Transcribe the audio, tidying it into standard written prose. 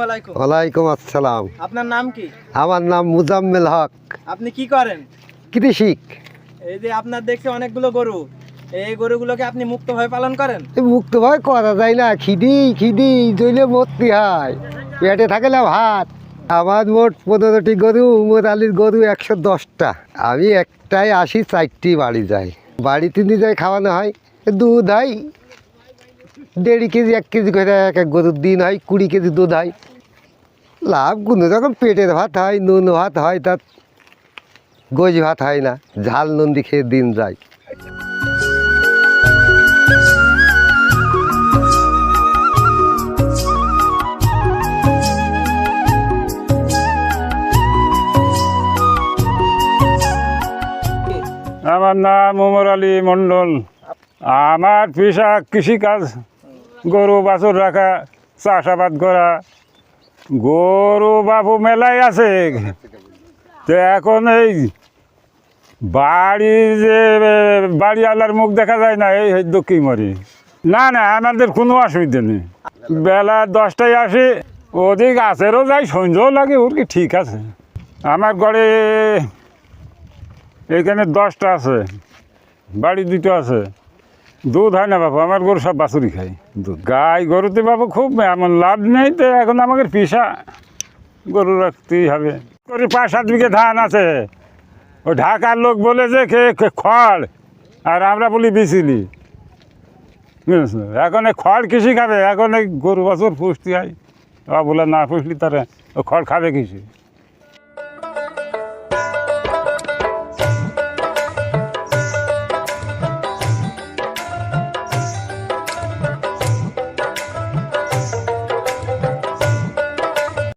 আলাইকুম। ওয়ালাইকুম আসসালাম। আপনার নাম কি? আমার নাম মুজাম্মেল হক। আপনি কি করেন? কৃষিক। এই যে আপনার দেখছি অনেকগুলো গরু, এই গরুগুলোকে আপনি মুক্তভাবে পালন করেন? মুক্ত ভয় করা যায় না, খিদি জইলে মরতে হয়, পেটে থাকলে ভাত। আমার মোট 15টি গরু, উমর আলীর গরু 110টা। আমি একটাই আসি, 4টি বাড়ি যাই। বাড়িতে নিয়ে যাই, খাওয়ানো হয়। দুধ হয় 1.5 কেজি 1 কেজি করে এক এক গরুর দিন হয়, 20 কেজি দুধ হয়। লাভ কোনো রকম পেটের ভাত হয়, নুন ভাত হয়, তার গোজ ভাত হয় না, ঝাল নুন দিয়ে খেয়ে দিন যায়। আমার নাম উমর আলী মণ্ডল। আমার পেশা কৃষিকাজ, গরু বাছুর রাখা, চাষাবাদ করা। গরু বাবু মেলাই আছে। তো এখন এই বাড়িওয়ালার মুখ দেখা যায় না, এই দক্ষিণ মরি। না আমাদের কোনো অসুবিধা নেই। বেলা 10টায় আসি, ওদিক আছেরও যাই, সন্ধ্যেও লাগে, ওর কি ঠিক আছে। আমার ঘরে এখানে 10টা আছে, বাড়ি 2টো আছে। দুধ হয় না বাবু, আমার গরু সব বাছুরি খাই দুধ। গাই গরুতে বাবু খুব এমন লাভ নেই, তো এখন আমাদের পেশা গরু রাখতেই হবে। করে 5-7 বিঘে ধান আছে, ও ঢাকার লোক বলে যে খড়, আর আমরা বলি বিচিলি। এখন এই খড় কৃষি খাবে, এখন এই গরু বাছুর পুষতে হয়। বলে না পুষলি তারা ও খড় খাবে কৃষি।